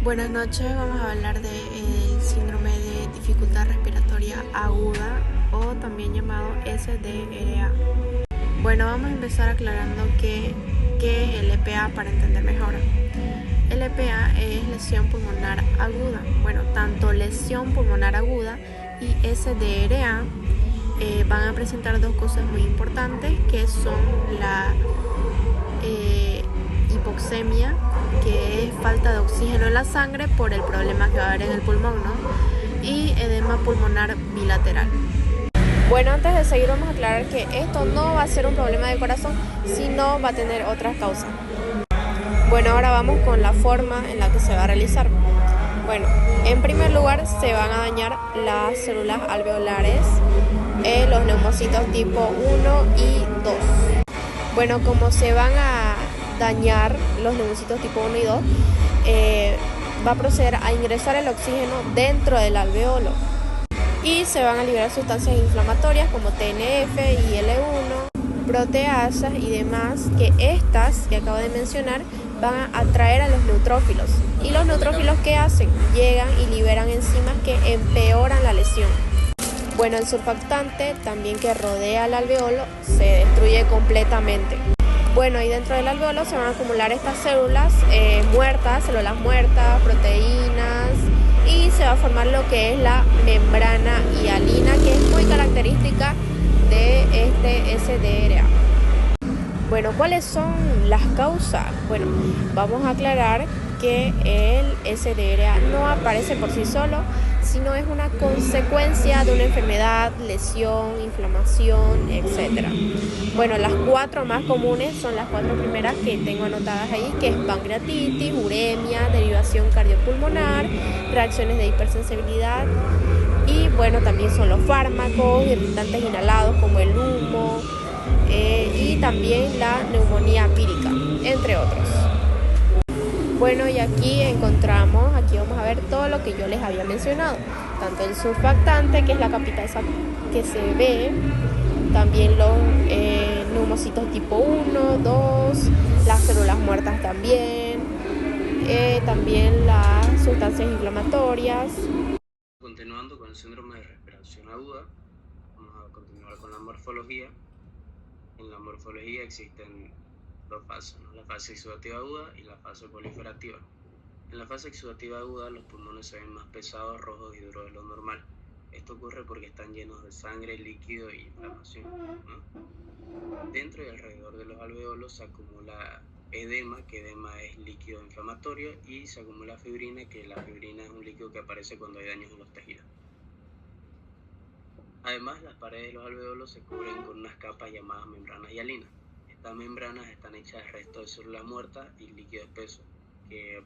Buenas noches, vamos a hablar del síndrome de dificultad respiratoria aguda o también llamado SDRA. Bueno, vamos a empezar aclarando qué es el EPA para entender mejor. El EPA es lesión pulmonar aguda. Bueno, tanto lesión pulmonar aguda y SDRA van a presentar dos cosas muy importantes que son la hipoxemia, que es falta de oxígeno en la sangre por el problema que va a haber en el pulmón, ¿no? Y edema pulmonar bilateral. Bueno, antes de seguir vamos a aclarar que esto no va a ser un problema de corazón, sino va a tener otras causas. Bueno, ahora vamos con la forma en la que se va a realizar. Bueno, en primer lugar se van a dañar las células alveolares, los neumocitos tipo 1 y 2. Bueno, como se van a dañar los neumocitos tipo 1 y 2, va a proceder a ingresar el oxígeno dentro del alveolo y se van a liberar sustancias inflamatorias como TNF, IL-1, proteasas y demás, que estas que acabo de mencionar van a atraer a los neutrófilos. ¿Y los neutrófilos qué hacen? Llegan y liberan enzimas que empeoran la lesión. Bueno, el surfactante también que rodea el alveolo se destruye completamente. Bueno, y dentro del alveolo se van a acumular estas células muertas, células muertas, proteínas, y se va a formar lo que es la membrana hialina, que es muy característica de este SDRA. Bueno, ¿cuáles son las causas? Bueno, vamos a aclarar que el SDRA no aparece por sí solo, sino es una consecuencia de una enfermedad, lesión, inflamación, etc. Bueno, las cuatro más comunes son las cuatro primeras que tengo anotadas ahí, que es pancreatitis, uremia, derivación cardiopulmonar, reacciones de hipersensibilidad y bueno, también son los fármacos, irritantes inhalados como el humo y también la neumonía vírica, entre otros. Bueno, y aquí vamos a ver todo lo que yo les había mencionado, tanto el surfactante, que es la capita esa que se ve, también los neumocitos tipo 1, 2, las células muertas también las sustancias inflamatorias. Continuando con el síndrome de respiración aguda, vamos a continuar con la morfología. En la morfología existen dos fases, ¿no? La fase exudativa aguda y la fase proliferativa. En la fase exudativa aguda los pulmones se ven más pesados, rojos y duros de lo normal. Esto ocurre porque están llenos de sangre, líquido y inflamación, ¿no? Dentro y alrededor de los alveolos se acumula edema, que edema es líquido inflamatorio, y se acumula fibrina, que la fibrina es un líquido que aparece cuando hay daños en los tejidos. Además, las paredes de los alveolos se cubren con unas capas llamadas membranas hialinas. Estas membranas están hechas de restos de células muertas y líquido espeso, que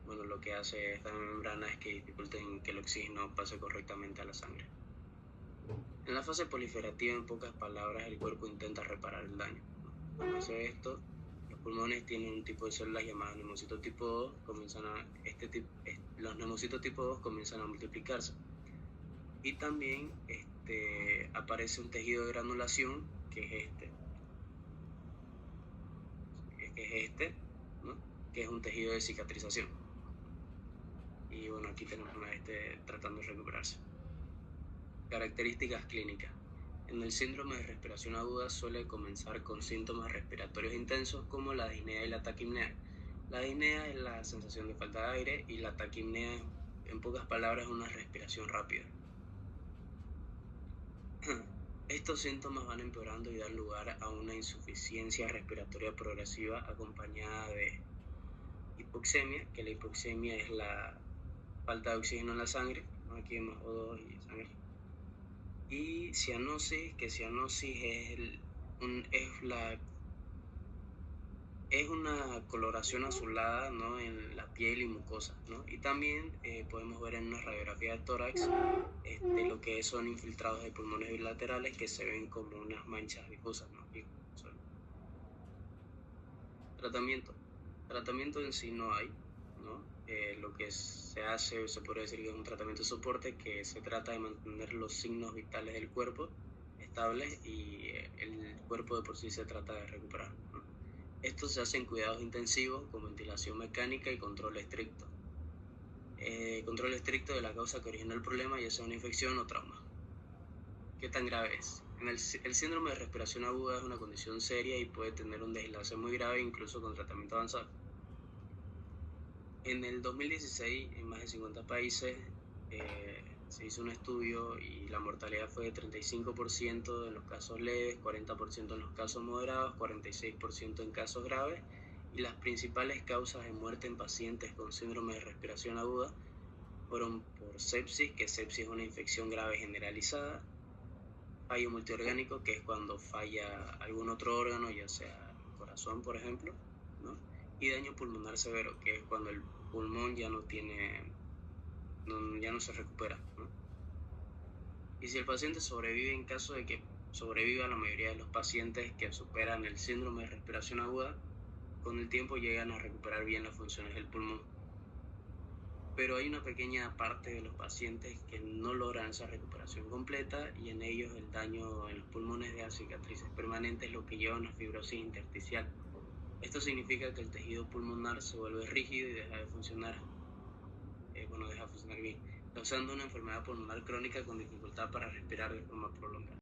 lo que hace esta membrana es que dificulten que el oxígeno pase correctamente a la sangre. En la fase proliferativa, en pocas palabras, el cuerpo intenta reparar el daño. Cuando hace esto, los pulmones tienen un tipo de células llamadas neumocitos tipo 2, los neumocitos tipo 2 comienzan a multiplicarse. Y también aparece un tejido de granulación, que es ¿no? Que es un tejido de cicatrización. Y bueno, aquí tenemos tratando de recuperarse. Características clínicas. En el síndrome de respiración aguda suele comenzar con síntomas respiratorios intensos como la disnea y la taquipnea. La disnea es la sensación de falta de aire y la taquipnea, en pocas palabras, es una respiración rápida. Estos síntomas van empeorando y dan lugar a una insuficiencia respiratoria progresiva acompañada de hipoxemia, que la hipoxemia es la falta de oxígeno en la sangre, ¿no? Aquí vemos O2 y sangre. Y cianosis, que cianosis es una coloración azulada, ¿no? En la piel y mucosa, ¿no? Y también podemos ver en una radiografía de tórax lo que son infiltrados de pulmones bilaterales que se ven como unas manchas difusas, ¿no? Tratamiento en sí no hay, ¿no? Lo que se hace, se puede decir que es un tratamiento de soporte, que se trata de mantener los signos vitales del cuerpo estables y el cuerpo de por sí se trata de recuperar, ¿no? Esto se hace en cuidados intensivos con ventilación mecánica y control estricto. Control estricto de la causa que originó el problema, ya sea una infección o trauma. ¿Qué tan grave es? El síndrome de respiración aguda es una condición seria y puede tener un desenlace muy grave incluso con tratamiento avanzado. En el 2016, en más de 50 países, se hizo un estudio y la mortalidad fue de 35% en los casos leves, 40% en los casos moderados, 46% en casos graves, y las principales causas de muerte en pacientes con síndrome de respiración aguda fueron por sepsis, que sepsis es una infección grave generalizada, fallo multiorgánico, que es cuando falla algún otro órgano, ya sea el corazón, por ejemplo, ¿no? Y daño pulmonar severo, que es cuando el pulmón ya no se recupera, ¿no? Y si el paciente sobrevive, en caso de que sobreviva, la mayoría de los pacientes que superan el síndrome de respiración aguda, con el tiempo llegan a recuperar bien las funciones del pulmón. Pero hay una pequeña parte de los pacientes que no logran esa recuperación completa y en ellos el daño en los pulmones deja cicatrices permanentes, lo que lleva a una fibrosis intersticial. Esto significa que el tejido pulmonar se vuelve rígido y deja de funcionar bien, causando una enfermedad pulmonar crónica con dificultad para respirar de forma prolongada.